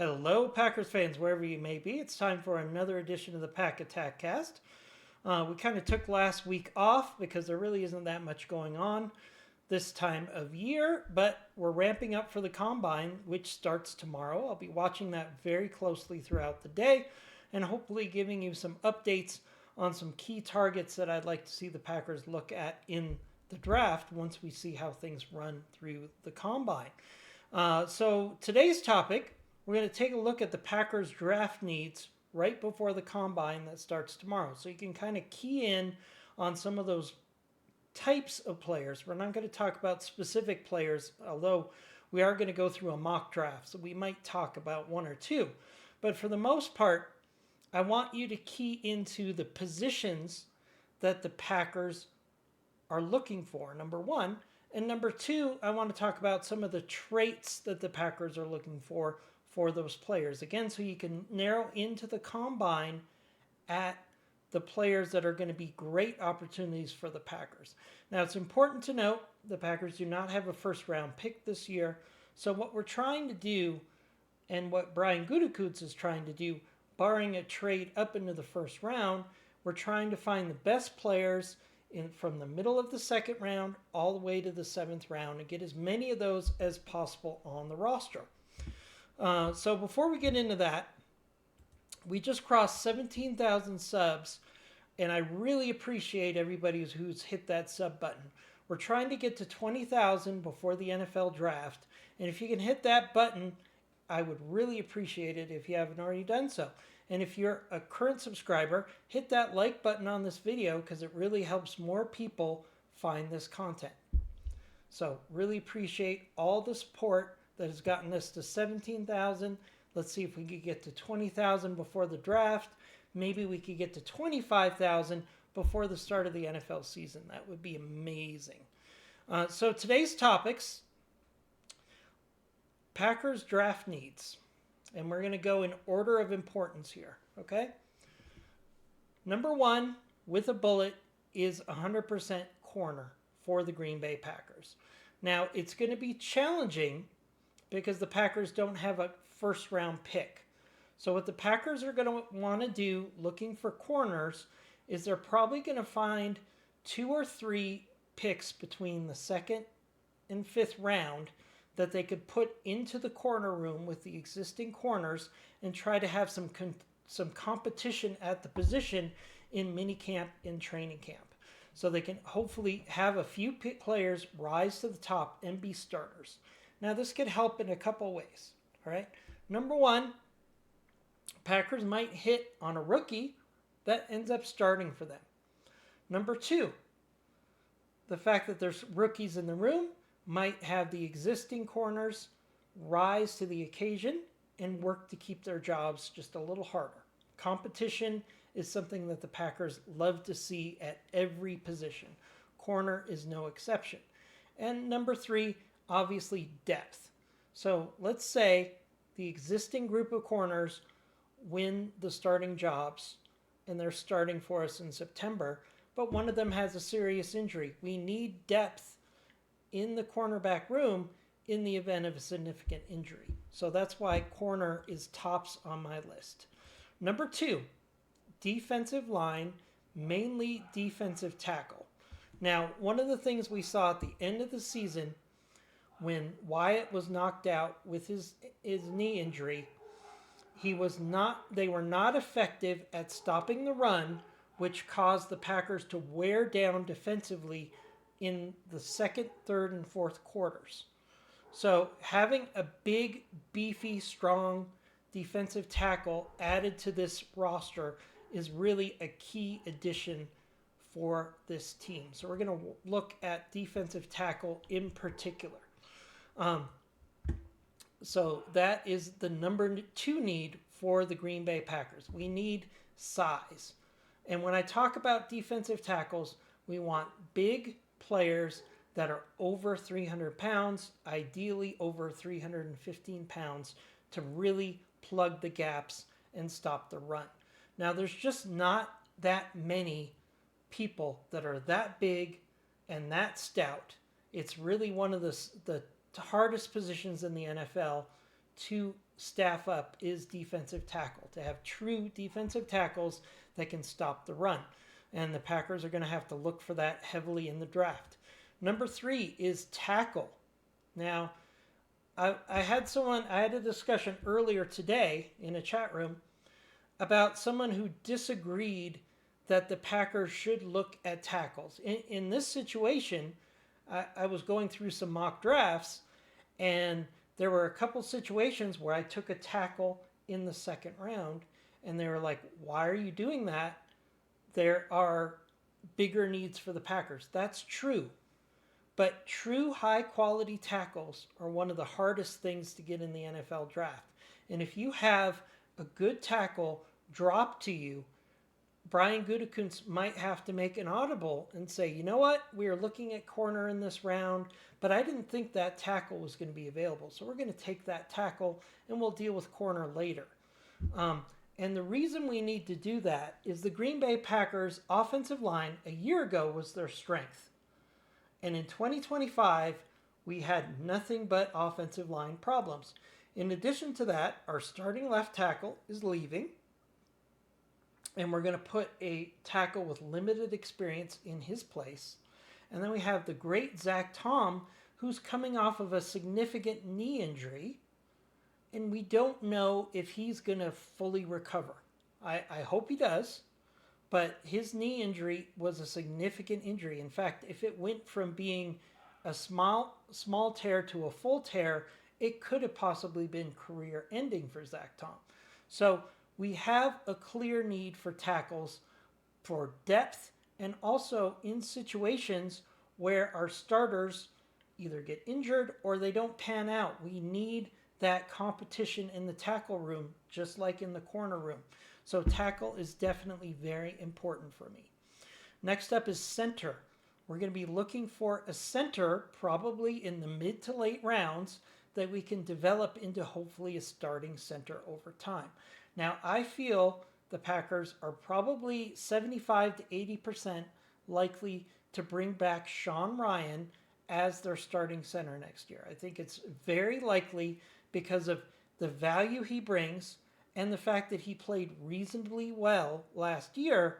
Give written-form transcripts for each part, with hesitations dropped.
Hello, Packers fans, wherever you may be. It's time for another edition of the Pack Attack Cast. We kind of took last week off because there really isn't that much going on this time of year, but we're ramping up for the Combine, which starts tomorrow. I'll be watching that very closely throughout the day and hopefully giving you some updates on some key targets that I'd like to see the Packers look at in the draft once we see how things run through the Combine. So today's topic, we're going to take a look at the Packers draft needs right before the Combine that starts tomorrow. So you can kind of key in on some of those types of players. We're not going to talk about specific players, although we are going to go through a mock draft. So we might talk about one or two. But for the most part, I want you to key into the positions that the Packers are looking for, number one. And number two, I want to talk about some of the traits that the Packers are looking for those players. Again, so you can narrow into the Combine at the players that are going to be great opportunities for the Packers. Now, it's important to note the Packers do not have a first-round pick this year. So what we're trying to do, and what Brian Gutekunst is trying to do, barring a trade up into the first round, we're trying to find the best players from the middle of the second round all the way to the seventh round and get as many of those as possible on the roster. So before we get into that, we just crossed 17,000 subs, and I really appreciate everybody who's hit that sub button. We're trying to get to 20,000 before the NFL draft, and if you can hit that button, I would really appreciate it if you haven't already done so. And if you're a current subscriber, hit that like button on this video because it really helps more people find this content. So really appreciate all the support that has gotten us to 17,000. Let's see if we could get to 20,000 before the draft. Maybe we could get to 25,000 before the start of the NFL season. That would be amazing. So today's topics, Packers draft needs. And we're going to go in order of importance here, okay? Number one, with a bullet, is 100% corner for the Green Bay Packers. Now, it's going to be challenging because the Packers don't have a first-round pick. So what the Packers are going to want to do looking for corners is they're probably going to find 2 or 3 picks between the second and fifth round that they could put into the corner room with the existing corners and try to have some competition at the position in minicamp and training camp. So they can hopefully have a few players rise to the top and be starters. Now, this could help in a couple ways, all right? Number one, Packers might hit on a rookie that ends up starting for them. Number two, the fact that there's rookies in the room might have the existing corners rise to the occasion and work to keep their jobs just a little harder. Competition is something that the Packers love to see at every position. Corner is no exception. And number three, obviously depth. So let's say the existing group of corners win the starting jobs and they're starting for us in September, but one of them has a serious injury. We need depth in the cornerback room in the event of a significant injury. So that's why corner is tops on my list. Number two, defensive line, mainly defensive tackle. Now, one of the things we saw at the end of the season when Wyatt was knocked out with his knee injury, they were not effective at stopping the run, which caused the Packers to wear down defensively in the second, third, and fourth quarters. So having a big, beefy, strong defensive tackle added to this roster is really a key addition for this team. So we're going to look at defensive tackle in particular. So that is the number two need for the Green Bay Packers. We need size. And when I talk about defensive tackles, we want big players that are over 300 pounds, ideally over 315 pounds, to really plug the gaps and stop the run. Now, there's just not that many people that are that big and that stout. It's really one of the hardest positions in the NFL to staff up is defensive tackle, to have true defensive tackles that can stop the run. And the Packers are going to have to look for that heavily in the draft. Number 3 is tackle. Now, I had a discussion earlier today in a chat room about someone who disagreed that the Packers should look at tackles. In this situation, I was going through some mock drafts, and there were a couple situations where I took a tackle in the second round, and they were like, why are you doing that? There are bigger needs for the Packers. That's true. But true high-quality tackles are one of the hardest things to get in the NFL draft. And if you have a good tackle drop to you, Brian Gutekunst might have to make an audible and say, you know what, we are looking at corner in this round, but I didn't think that tackle was going to be available. So we're going to take that tackle and we'll deal with corner later. And the reason we need to do that is the Green Bay Packers offensive line a year ago was their strength. And in 2025, we had nothing but offensive line problems. In addition to that, our starting left tackle is leaving. And we're going to put a tackle with limited experience in his place. And then we have the great Zach Tom, who's coming off of a significant knee injury. And we don't know if he's going to fully recover. I hope he does. But his knee injury was a significant injury. In fact, if it went from being a small tear to a full tear, it could have possibly been career ending for Zach Tom. So we have a clear need for tackles for depth and also in situations where our starters either get injured or they don't pan out. We need that competition in the tackle room, just like in the corner room. So tackle is definitely very important for me. Next up is center. We're going to be looking for a center probably in the mid to late rounds that we can develop into hopefully a starting center over time. Now, I feel the Packers are probably 75 to 80% likely to bring back Sean Ryan as their starting center next year. I think it's very likely because of the value he brings and the fact that he played reasonably well last year.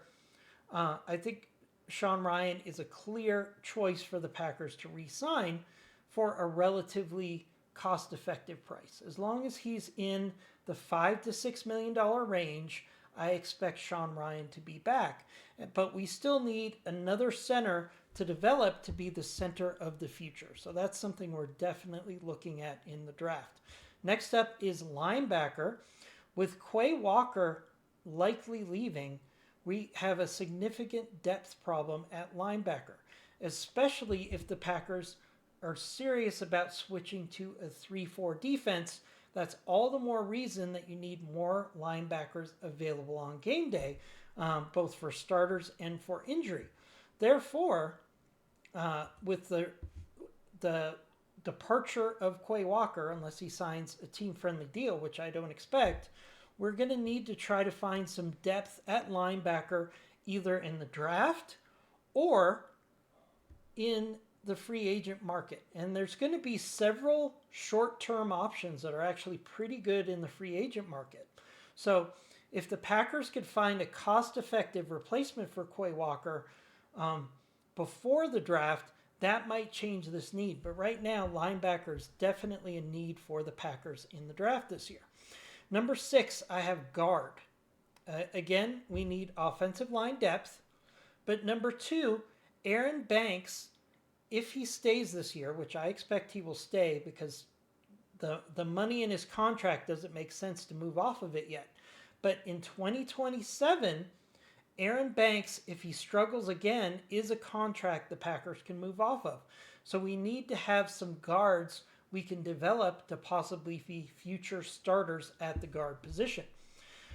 I think Sean Ryan is a clear choice for the Packers to re-sign for a relatively cost-effective price. As long as he's in the $5 to $6 million range, I expect Sean Ryan to be back. But we still need another center to develop to be the center of the future. So that's something we're definitely looking at in the draft. Next up is linebacker. With Quay Walker likely leaving, we have a significant depth problem at linebacker, especially if the Packers are serious about switching to a 3-4 defense. That's all the more reason that you need more linebackers available on game day, both for starters and for injury. Therefore, with the departure of Quay Walker, unless he signs a team-friendly deal, which I don't expect, we're going to need to try to find some depth at linebacker either in the draft or in the free agent market. And there's going to be several short-term options that are actually pretty good in the free agent market. So if the Packers could find a cost-effective replacement for Quay Walker before the draft, that might change this need. But right now, linebacker is definitely a need for the Packers in the draft this year. Number 6, I have guard. Again, we need offensive line depth. But number 2, Aaron Banks, if he stays this year, which I expect he will stay because the money in his contract doesn't make sense to move off of it yet. But in 2027, Aaron Banks, if he struggles again, is a contract the Packers can move off of. So we need to have some guards we can develop to possibly be future starters at the guard position.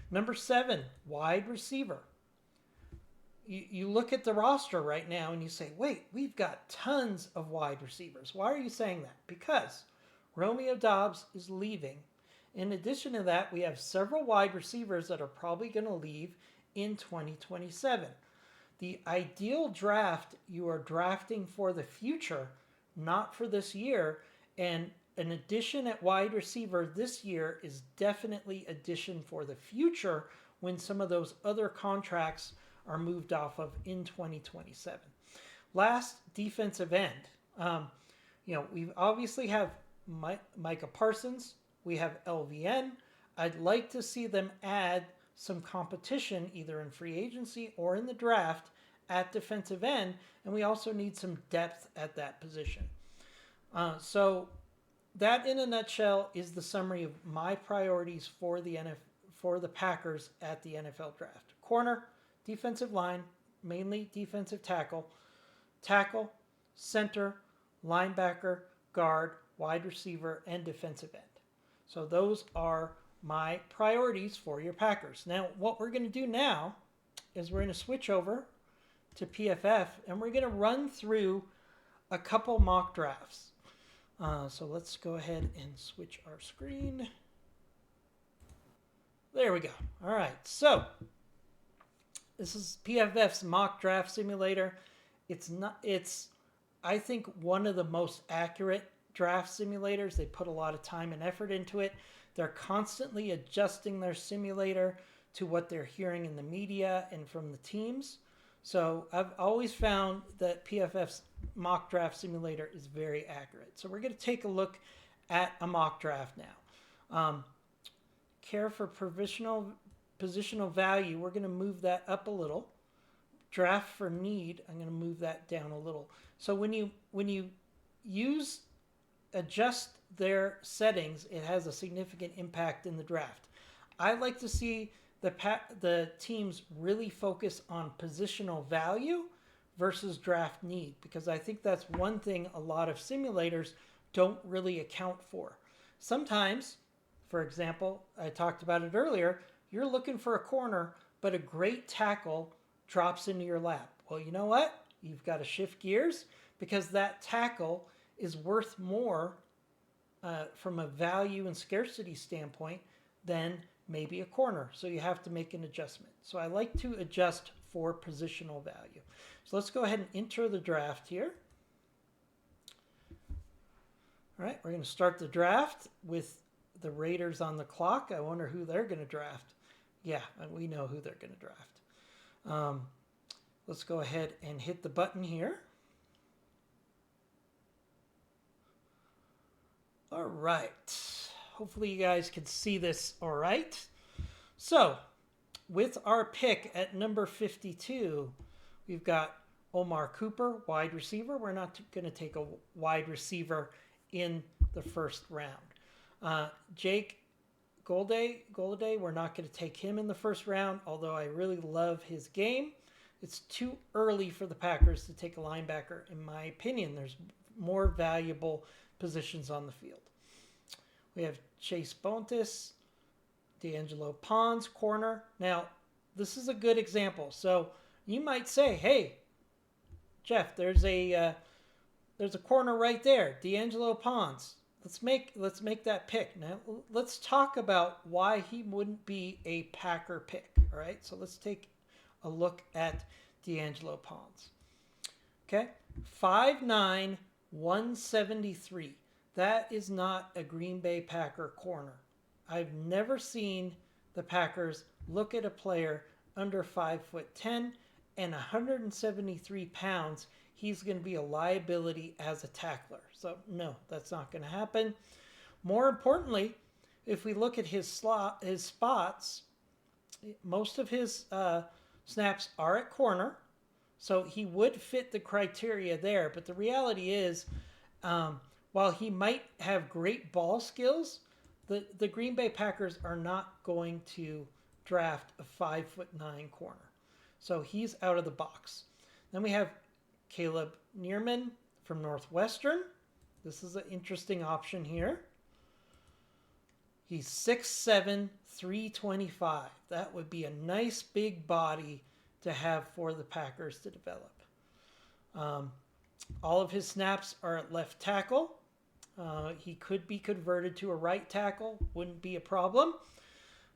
Number 7, wide receiver. You look at the roster right now and you say, wait, we've got tons of wide receivers. Why are you saying that? Because Romeo Doubs is leaving. In addition to that, we have several wide receivers that are probably going to leave in 2027. The ideal draft, you are drafting for the future, not for this year. And an addition at wide receiver this year is definitely addition for the future when some of those other contracts are moved off of in 2027. Last, defensive end. We obviously have Micah Parsons. We have LVN. I'd like to see them add some competition either in free agency or in the draft at defensive end, and we also need some depth at that position. So that, in a nutshell, is the summary of my priorities for the Packers at the NFL draft. Corner, defensive line, mainly defensive tackle, center, linebacker, guard, wide receiver, and defensive end. So those are my priorities for your Packers. Now, what we're going to do now is we're going to switch over to PFF, and we're going to run through a couple mock drafts. So let's go ahead and switch our screen. There we go. All right. So this is PFF's mock draft simulator. It's I think one of the most accurate draft simulators. They put a lot of time and effort into it. They're constantly adjusting their simulator to what they're hearing in the media and from the teams. So I've always found that PFF's mock draft simulator is very accurate. So we're going to take a look at a mock draft now. Care for positional value, we're going to move that up a little. Draft for need, I'm going to move that down a little. So when you adjust their settings, it has a significant impact in the draft. I like to see the teams really focus on positional value versus draft need, because I think that's one thing a lot of simulators don't really account for. Sometimes, for example, I talked about it earlier, you're looking for a corner, but a great tackle drops into your lap. Well, you know what? You've got to shift gears, because that tackle is worth more from a value and scarcity standpoint than maybe a corner. So you have to make an adjustment. So I like to adjust for positional value. So let's go ahead and enter the draft here. All right, we're going to start the draft with the Raiders on the clock. I wonder who they're going to draft. Yeah, we know who they're going to draft. Let's go ahead and hit the button here. All right. Hopefully you guys can see this all right. So, with our pick at number 52, we've got Omar Cooper, wide receiver. We're not going to take a wide receiver in the first round. Jake Golladay, we're not going to take him in the first round, although I really love his game. It's too early for the Packers to take a linebacker, in my opinion. There's more valuable positions on the field. We have Chase Bontis, D'Angelo Pons, corner. Now, this is a good example. So you might say, hey, Jeff, there's a corner right there, D'Angelo Pons. Let's make that pick. Now, let's talk about why he wouldn't be a Packer pick. All right, so let's take a look at D'Angelo Pons. Okay, 5'9", 173. That is not a Green Bay Packer corner. I've never seen the Packers look at a player under 5'10" and 173 pounds. He's going to be a liability as a tackler. So no, that's not going to happen. More importantly, if we look at his spots, most of his snaps are at corner. So he would fit the criteria there. But the reality is, while he might have great ball skills, the Green Bay Packers are not going to draft a 5'9" corner. So he's out of the box. Then we have Caleb Neerman from Northwestern. This is an interesting option here. He's 6'7", 325. That would be a nice big body to have for the Packers to develop. All of his snaps are at left tackle. He could be converted to a right tackle. Wouldn't be a problem.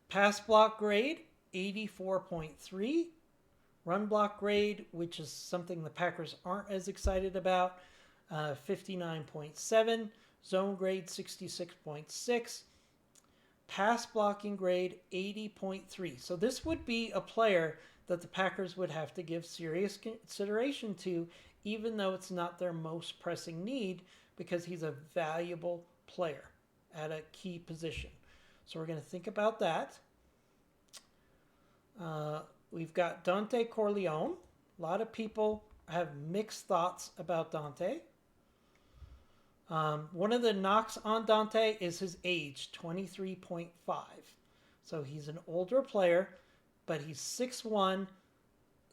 Pass block grade, 84.3. Run block grade, which is something the Packers aren't as excited about, 59.7. Zone grade 66.6. Pass blocking grade 80.3. So this would be a player that the Packers would have to give serious consideration to, even though it's not their most pressing need, because he's a valuable player at a key position. So we're going to think about that. We've got Dante Corleone. A lot of people have mixed thoughts about Dante. One of the knocks on Dante is his age, 23.5. So he's an older player, but he's 6'1",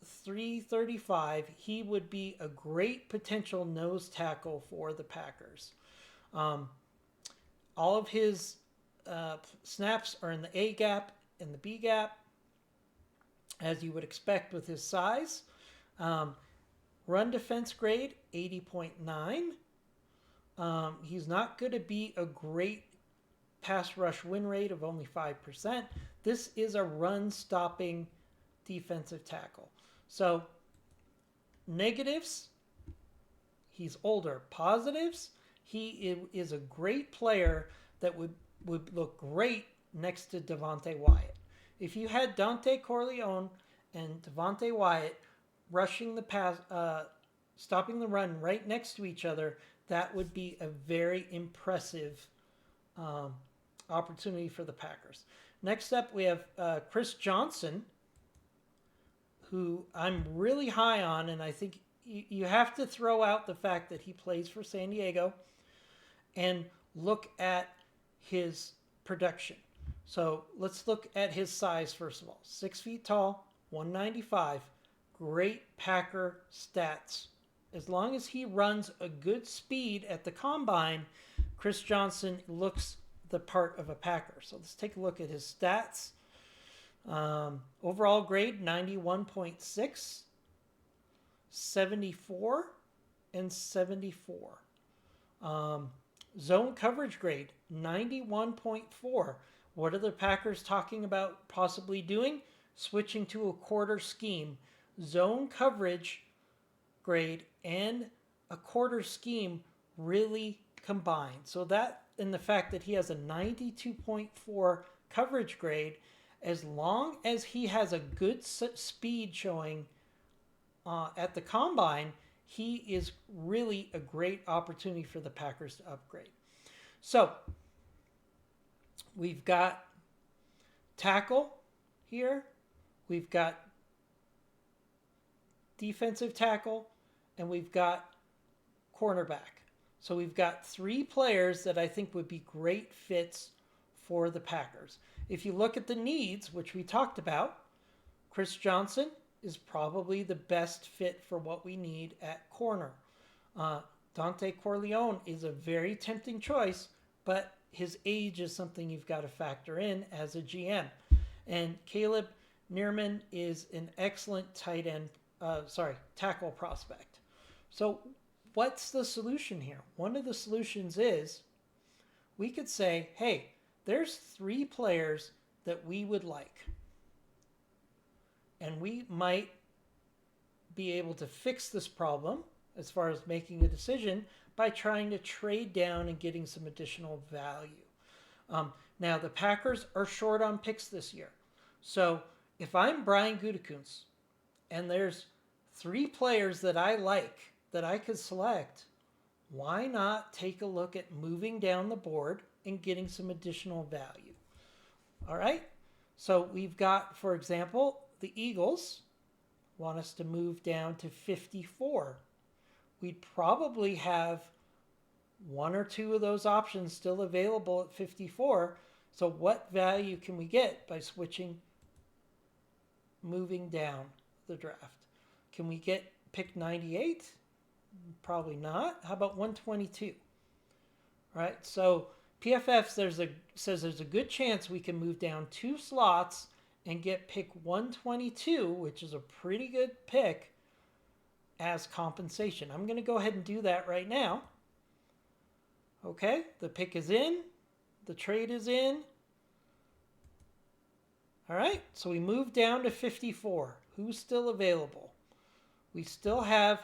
335. He would be a great potential nose tackle for the Packers. All of his snaps are in the A gap and the B gap, as you would expect with his size. Run defense grade, 80.9. He's not going to be a great pass rush win rate of only 5%. This is a run-stopping defensive tackle. So, negatives, he's older. Positives, he is a great player that would look great next to Devontae Wyatt. If you had Dante Corleone and Devontae Wyatt rushing the pass, stopping the run right next to each other, that would be a very impressive opportunity for the Packers. Next up, we have Chris Johnson, who I'm really high on, and I think you have to throw out the fact that he plays for San Diego and look at his production. So let's look at his size first of all. 6 feet tall, 195, great Packer stats. As long as he runs a good speed at the combine, Chris Johnson looks the part of a Packer. So let's take a look at his stats. Overall grade, 91.6, 74, and 74. Zone coverage grade, 91.4. What are the Packers talking about possibly doing? Switching to a quarter scheme. Zone coverage grade and a quarter scheme really combined. So that, and the fact that he has a 92.4 coverage grade, as long as he has a good speed showing at the combine, he is really a great opportunity for the Packers to upgrade. So we've got tackle here, we've got defensive tackle, and we've got cornerback. So we've got 3 players that I think would be great fits for the Packers. If you look at the needs, which we talked about, Chris Johnson is probably the best fit for what we need at corner. Dante Corleone is a very tempting choice, but his age is something you've got to factor in as a GM. And Caleb Neerman is an excellent tackle prospect. So what's the solution here? One of the solutions is we could say, hey, there's 3 players that we would like. And we might be able to fix this problem as far as making a decision by trying to trade down and getting some additional value. Now, the Packers are short on picks this year. So if I'm Brian Gutekunst and there's 3 players that I like that I could select, why not take a look at moving down the board and getting some additional value? All right. So we've got, for example, the Eagles want us to move down to 54. We'd probably have 1 or 2 of those options still available at 54. So what value can we get by moving down the draft? Can we get pick 98? Probably not. How about 122? All right. So PFF says there's a good chance we can move down 2 slots and get pick 122, which is a pretty good pick, as compensation. I'm going to go ahead and do that right now. Okay, the pick is in. The trade is in. All right, so we move down to 54. Who's still available? We still have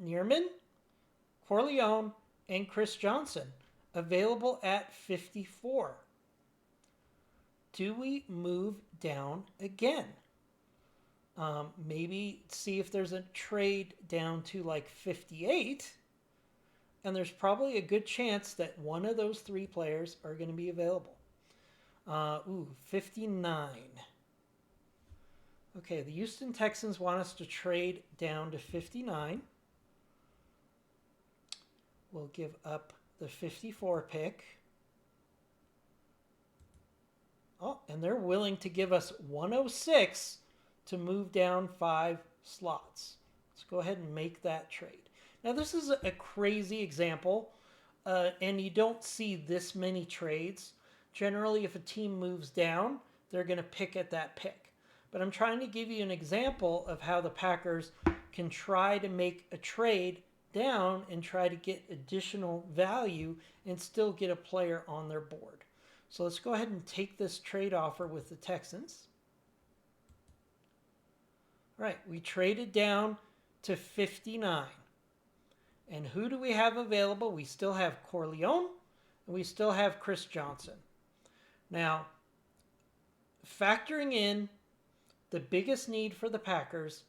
Neerman, Corleone, and Chris Johnson. available at 54. Do we move down again? Maybe see if there's a trade down to like 58. And there's probably a good chance that one of those three players are going to be available. 59. Okay, the Houston Texans want us to trade down to 59. We'll give up the 54 pick. Oh, and they're willing to give us 106 to move down 5 slots. Let's go ahead and make that trade. Now, this is a crazy example, and you don't see this many trades. Generally, if a team moves down, they're going to pick at that pick. But I'm trying to give you an example of how the Packers can try to make a trade down and try to get additional value and still get a player on their board. So let's go ahead and take this trade offer with the Texans. All right, we traded down to 59. And who do we have available? We still have Corleone and we still have Chris Johnson. Now, factoring in the biggest need for the Packers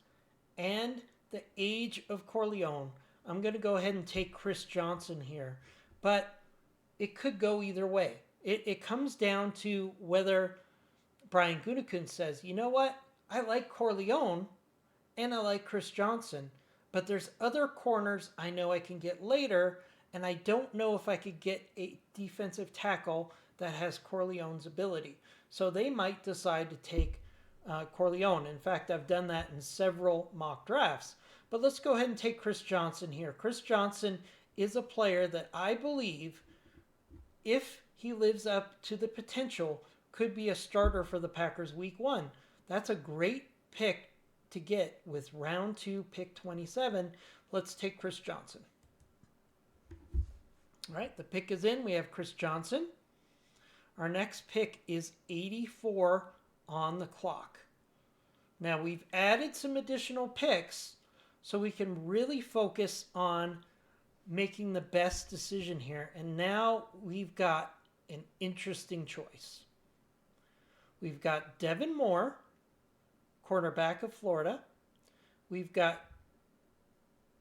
and the age of Corleone, I'm going to go ahead and take Chris Johnson here. But it could go either way. It comes down to whether Brian Gutekunst says, you know what? I like Corleone and I like Chris Johnson, but there's other corners I know I can get later, and I don't know if I could get a defensive tackle that has Corleone's ability. So they might decide to take Corleone. In fact, I've done that in several mock drafts. But let's go ahead and take Chris Johnson here. Chris Johnson is a player that I believe, if he lives up to the potential, could be a starter for the Packers week 1. That's a great pick to get with round 2, pick 27. Let's take Chris Johnson. All right, the pick is in. We have Chris Johnson. Our next pick is 84 on the clock. Now, we've added some additional picks so we can really focus on making the best decision here. And now we've got an interesting choice. We've got Devin Moore, cornerback of Florida. We've got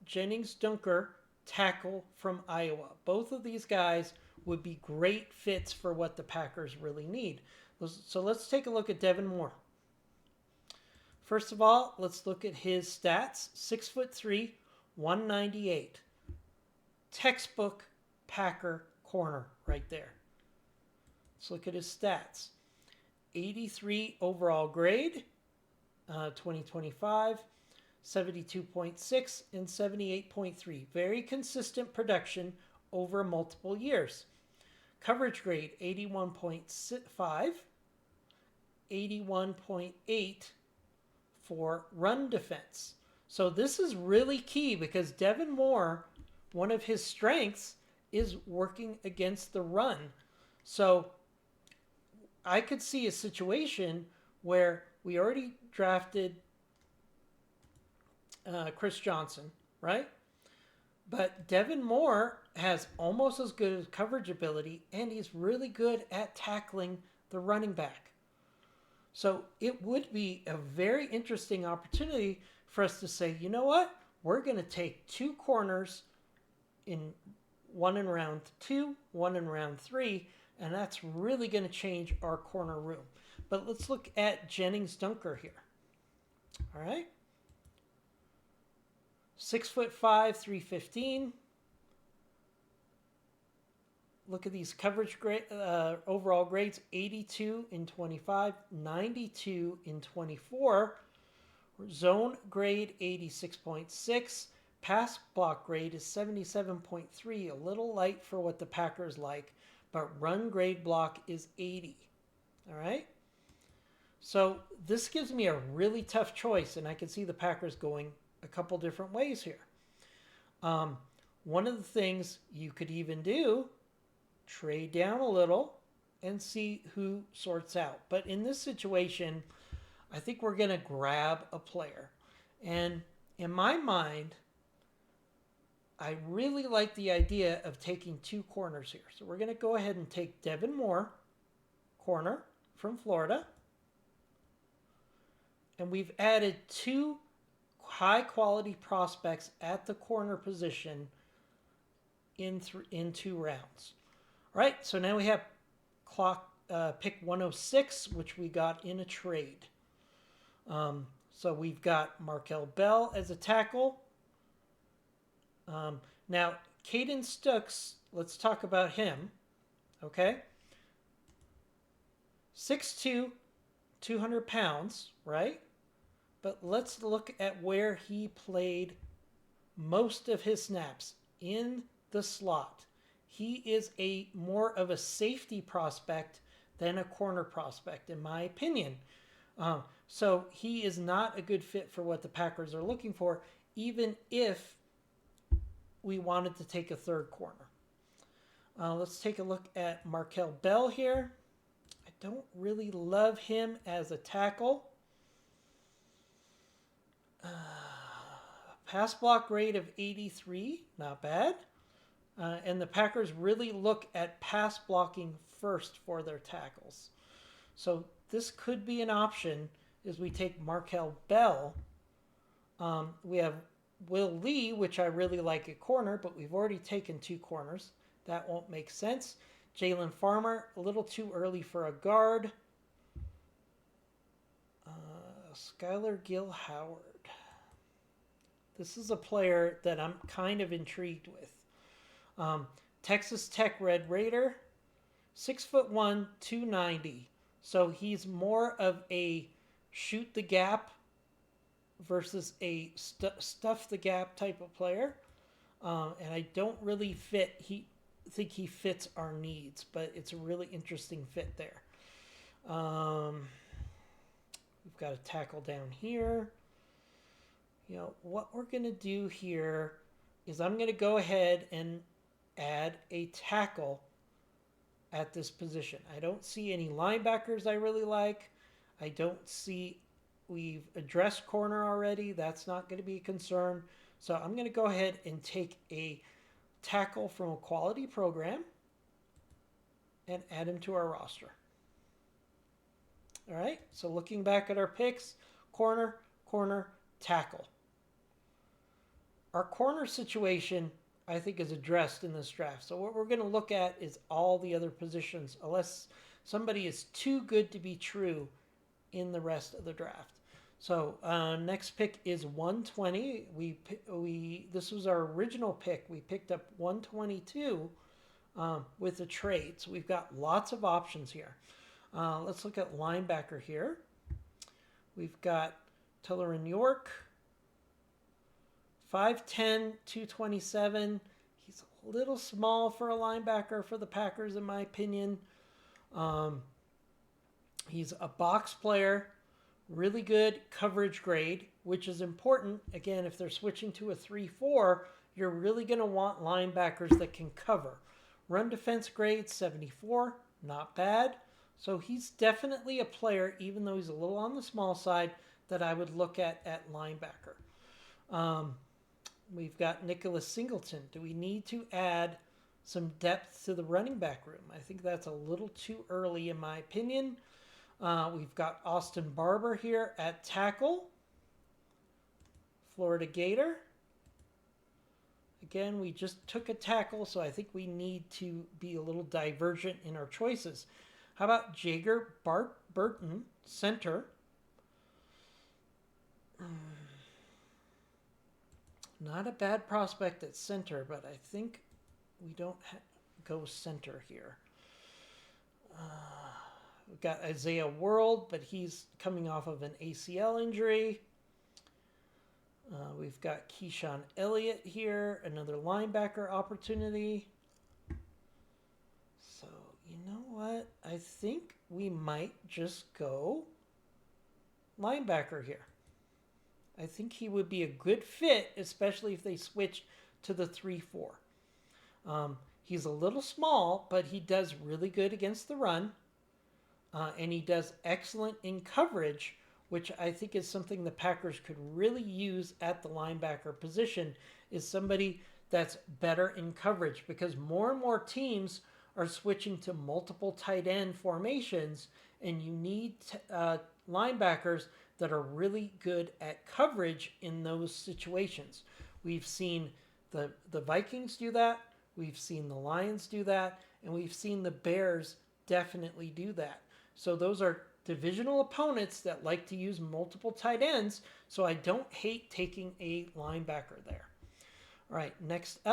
Jennings Dunker, tackle from Iowa. Both of these guys would be great fits for what the Packers really need. So let's take a look at Devin Moore. First of all, let's look at his stats. 6'3", 198. Textbook Packer corner right there. Let's look at his stats. 83 overall grade, 2025, 72.6 and 78.3. Very consistent production over multiple years. Coverage grade, 81.5, 81.8 for run defense. So this is really key because Devin Moore, one of his strengths is working against the run. So I could see a situation where we already drafted Chris Johnson, right? But Devin Moore has almost as good as coverage ability, and he's really good at tackling the running back. So it would be a very interesting opportunity for us to say, you know what? We're going to take 2 corners, one in round 2, one in round 3, and that's really going to change our corner room. But let's look at Jennings Dunker here. All right. 6'5", 315. Look at these coverage grade, overall grades, 82 in 25, 92 in 24. Zone grade, 86.6. Pass block grade is 77.3, a little light for what the Packers like, but run grade block is 80. All right? So this gives me a really tough choice, and I can see the Packers going a couple different ways here. One of the things you could even do, trade down a little and see who sorts out. But in this situation, I think we're going to grab a player. And in my mind, I really like the idea of taking 2 corners here. So we're going to go ahead and take Devin Moore, corner from Florida. And we've added 2 high-quality prospects at the corner position in 2 rounds. All right, so now we have pick 106, which we got in a trade. So we've got Markel Bell as a tackle. Now, Caden Stooks, let's talk about him. Okay. 6'2", 200 pounds, right? But let's look at where he played most of his snaps, in the slot. He is more of a safety prospect than a corner prospect, in my opinion. So he is not a good fit for what the Packers are looking for, even if we wanted to take a 3rd corner. Let's take a look at Markel Bell here. I don't really love him as a tackle. Pass block grade of 83, not bad. And the Packers really look at pass blocking first for their tackles. So this could be an option as we take Markel Bell. We have Will Lee, which I really like at corner, but we've already taken 2 corners. That won't make sense. Jalen Farmer, a little too early for a guard. Skylar Gill Howard. This is a player that I'm kind of intrigued with. Texas Tech Red Raider, 6'1", 290. So he's more of a shoot the gap versus a stuff the gap type of player. And I don't really think he fits our needs, but it's a really interesting fit there. We've got a tackle down here. You know, what we're going to do here is I'm going to go ahead and add a tackle at this position. I don't see any linebackers I really like. I don't see, we've addressed corner already. That's not going to be a concern. So I'm going to go ahead and take a tackle from a quality program and add him to our roster. All right, so looking back at our picks, corner, tackle. Our corner situation, I think, is addressed in this draft. So what we're going to look at is all the other positions, unless somebody is too good to be true in the rest of the draft. So next pick is 120. This was our original pick. We picked up 122 with a trade. So we've got lots of options here. Let's look at linebacker here. We've got Tillerin York, 5'10", 227. He's a little small for a linebacker for the Packers, in my opinion. He's a box player, really good coverage grade, which is important. Again, if they're switching to a 3-4, you're really going to want linebackers that can cover. Run defense grade, 74, not bad. So he's definitely a player, even though he's a little on the small side, that I would look at linebacker. We've got Nicholas Singleton. Do we need to add some depth to the running back room? I think that's a little too early, in my opinion. We've got Austin Barber here at tackle. Florida Gator. Again, we just took a tackle, so I think we need to be a little divergent in our choices. How about Jager Burton, center? Not a bad prospect at center, but I think we don't go center here. We've got Isaiah World, but he's coming off of an ACL injury. We've got Keyshawn Elliott here, another linebacker opportunity. So, you know what? I think we might just go linebacker here. I think he would be a good fit, especially if they switch to the 3-4. He's a little small, but he does really good against the run. And he does excellent in coverage, which I think is something the Packers could really use at the linebacker position, is somebody that's better in coverage, because more and more teams are switching to multiple tight end formations, and you need linebackers that are really good at coverage in those situations. We've seen the Vikings do that, we've seen the Lions do that, and we've seen the Bears definitely do that. So those are divisional opponents that like to use multiple tight ends, so I don't hate taking a linebacker there. All right, next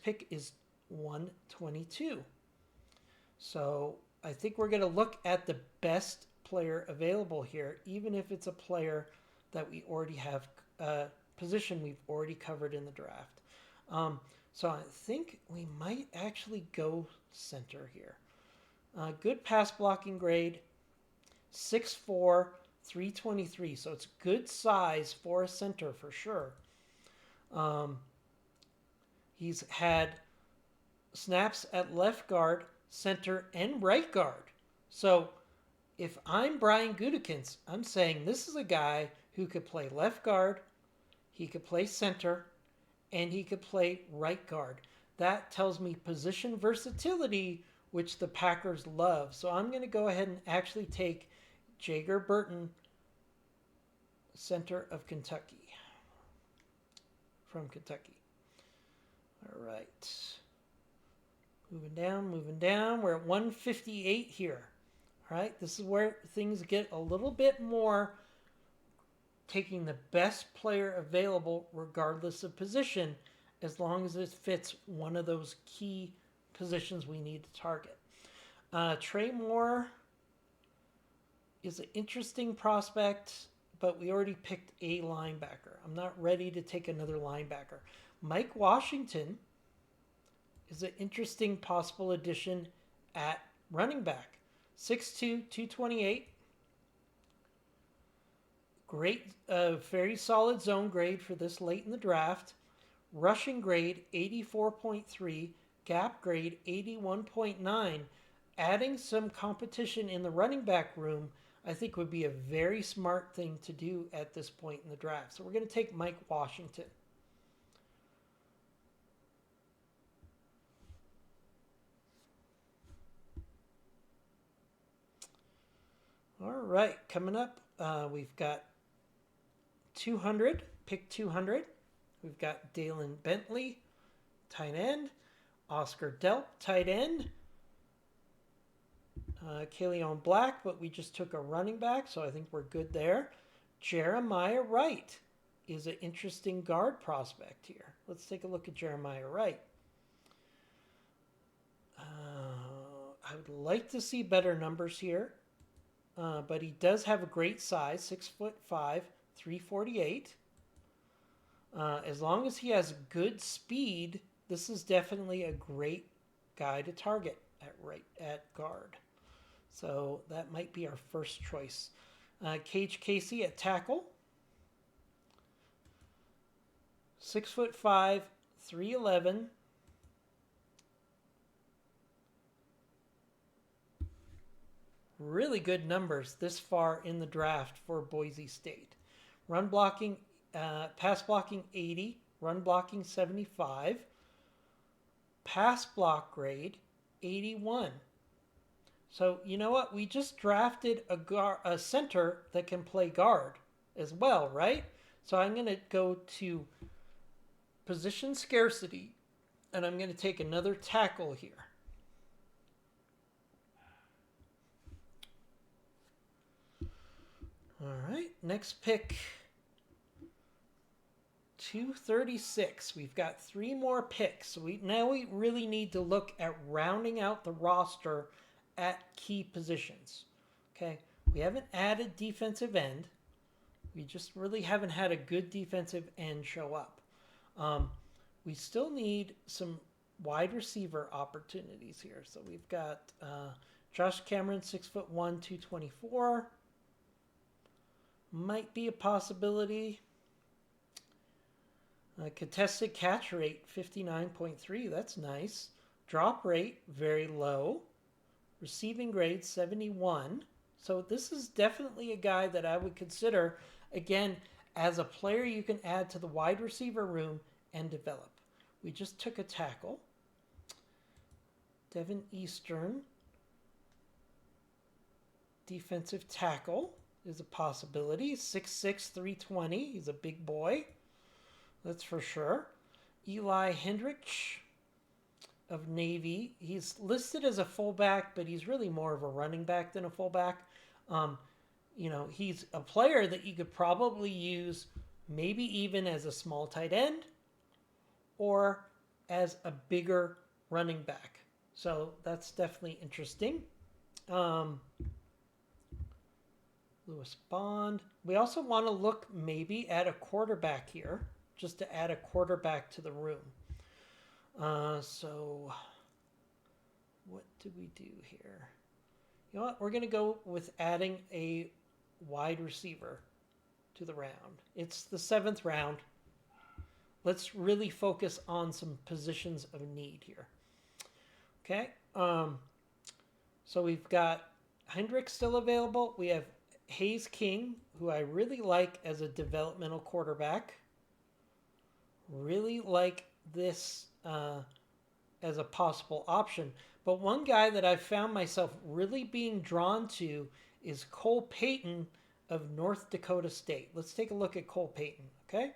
pick is 122. So I think we're going to look at the best player available here, even if it's a player that we already have, position we've already covered in the draft. So I think we might actually go center here. Good pass blocking grade, 6'4", 323. So it's good size for a center for sure. He's had snaps at left guard, center, and right guard. So if I'm Brian Gutekunst, I'm saying this is a guy who could play left guard, he could play center, and he could play right guard. That tells me position versatility, which the Packers love. So I'm going to go ahead and actually take Jager Burton, center of Kentucky, from Kentucky. All right. Moving down. We're at 158 here. All right. This is where things get a little bit more taking the best player available regardless of position, as long as it fits one of those key positions we need to target. Trey Moore is an interesting prospect, but we already picked a linebacker. I'm not ready to take another linebacker. Mike Washington is an interesting possible addition at running back. 6'2", 228. Great, very solid zone grade for this late in the draft. Rushing grade, 84.3. Gap grade, 81.9. Adding some competition in the running back room, I think, would be a very smart thing to do at this point in the draft. So we're going to take Mike Washington. All right, coming up, we've got 200, pick 200. We've got Dalen Bentley, tight end. Oscar Delp, tight end. Kaleon Black, but we just took a running back, so I think we're good there. Jeremiah Wright is an interesting guard prospect here. Let's take a look at Jeremiah Wright. I would like to see better numbers here, but he does have a great size, 6'5", 348. As long as he has good speed, this is definitely a great guy to target at guard. So that might be our first choice. Cage Casey at tackle. 6'5", 311. Really good numbers this far in the draft for Boise State. Run blocking, pass blocking 80, run blocking 75. Pass block grade 81. So you know what? We just drafted a center that can play guard as well, right? So I'm going to go to position scarcity, and I'm going to take another tackle here. All right, next pick, 236. We've got 3 more picks. So now we really need to look at rounding out the roster at key positions. Okay, we haven't added defensive end. We just really haven't had a good defensive end show up. We still need some wide receiver opportunities here. So we've got Josh Cameron, 6'1", 224. Might be a possibility. Contested catch rate, 59.3. That's nice. Drop rate, very low. Receiving grade, 71. So this is definitely a guy that I would consider, again, as a player you can add to the wide receiver room and develop. We just took a tackle. Devin Eastern, defensive tackle, is a possibility. 6'6", 320. He's a big boy. That's for sure. Eli Hendricks of Navy. He's listed as a fullback, but he's really more of a running back than a fullback. You know, he's a player that you could probably use maybe even as a small tight end or as a bigger running back. So that's definitely interesting. Lewis Bond. We also want to look maybe at a quarterback here, just to add a quarterback to the room. So what do we do here? You know what? We're going to go with adding a wide receiver to the round. It's the 7th round. Let's really focus on some positions of need here. Okay. So we've got Hendricks still available. We have Hayes King, who I really like as a developmental quarterback. Really like this as a possible option. But one guy that I've found myself really being drawn to is Cole Payton of North Dakota State. Let's take a look at Cole Payton, okay?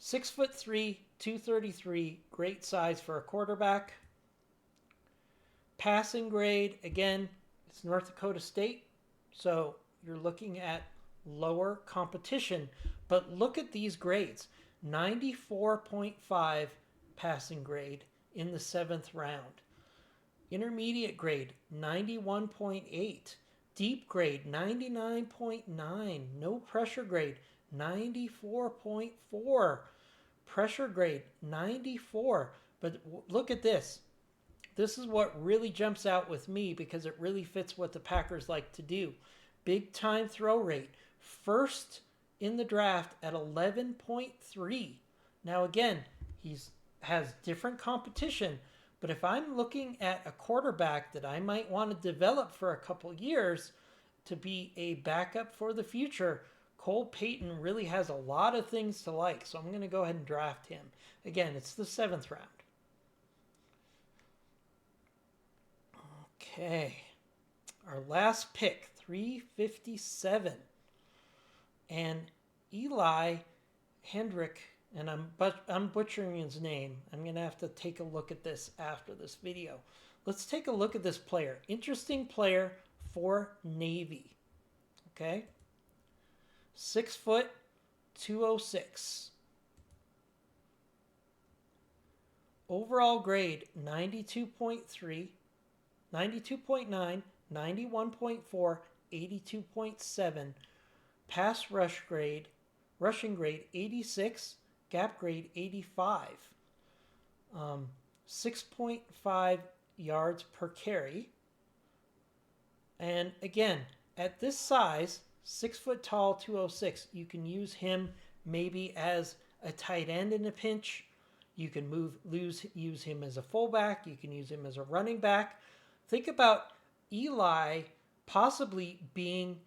6'3", 233, great size for a quarterback. Passing grade, again, it's North Dakota State, so you're looking at lower competition. But look at these grades. 94.5 passing grade in the 7th round. Intermediate grade, 91.8. Deep grade, 99.9. No pressure grade, 94.4. Pressure grade, 94. But look at this. This is what really jumps out with me because it really fits what the Packers like to do. Big time throw rate. First in the draft at 11.3. Now again, has different competition, but if I'm looking at a quarterback that I might want to develop for a couple years to be a backup for the future, Cole Payton really has a lot of things to like, so I'm going to go ahead and draft him. Again, it's the 7th round. Okay, our last pick, 357. And Eli Hendrick, and I'm butchering his name. I'm going to have to take a look at this after this video. Let's take a look at this player. Interesting player for Navy. Okay. 6 foot, 206. Overall grade, 92.3, 92.9, 91.4, 82.7. Pass rush grade, rushing grade 86, gap grade 85. 6.5 yards per carry. And again, at this size, 6 foot tall, 206, you can use him maybe as a tight end in a pinch. You can use him as a fullback. You can use him as a running back. Think about Eli possibly being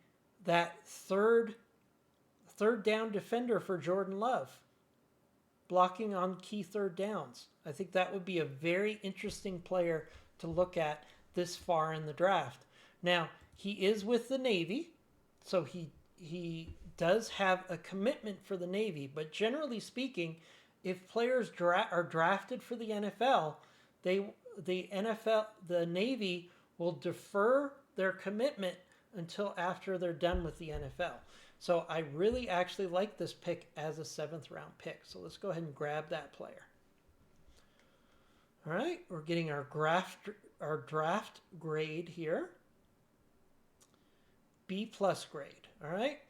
that third down defender for Jordan Love, blocking on key third downs. I think that would be a very interesting player to look at this far in the draft. Now, he is with the Navy, so he does have a commitment for the Navy, but generally speaking, if players are drafted for the NFL, the Navy will defer their commitment until after they're done with the NFL. So I really actually like this pick as a 7th round pick. So let's go ahead and grab that player. All right, we're getting our draft grade here. B+ grade. All right.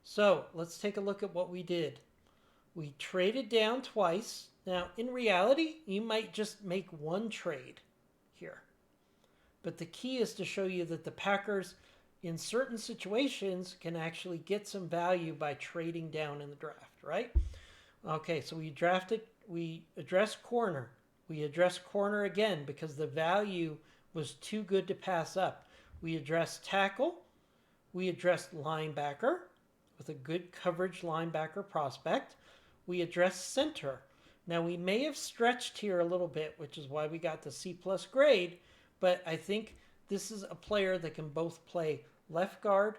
So let's take a look at what we did. We traded down twice. Now, in reality, you might just make one trade here. But the key is to show you that the Packers, in certain situations, can actually get some value by trading down in the draft, right? Okay, so we addressed corner. We addressed corner again because the value was too good to pass up. We addressed tackle. We addressed linebacker with a good coverage linebacker prospect. We addressed center Now, we may have stretched here a little bit, which is why we got the C+ grade, but I think this is a player that can both play left guard,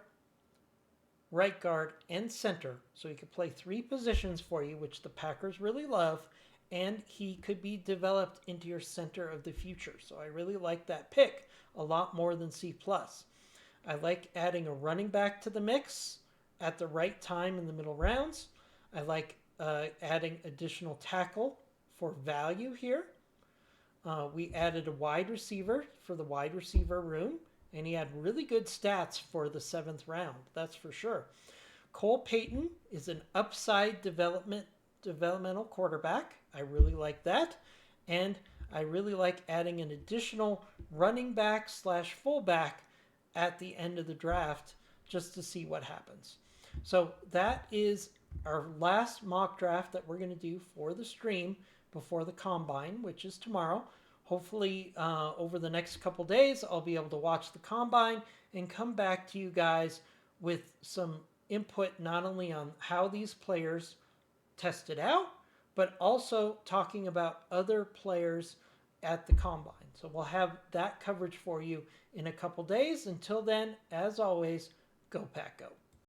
right guard, and center. So he could play 3 positions for you, which the Packers really love, and he could be developed into your center of the future. So I really like that pick a lot more than C+. I like adding a running back to the mix at the right time in the middle rounds. I like adding additional tackle for value here. We added a wide receiver for the wide receiver room, and he had really good stats for the 7th round, that's for sure. Cole Payton is an upside developmental quarterback. I really like that. And I really like adding an additional running back / fullback at the end of the draft just to see what happens. So that is our last mock draft that we're going to do for the stream before the combine, which is tomorrow. Hopefully, over the next couple days, I'll be able to watch the combine and come back to you guys with some input not only on how these players tested out, but also talking about other players at the combine. So we'll have that coverage for you in a couple days. Until then, as always, go Pack Go.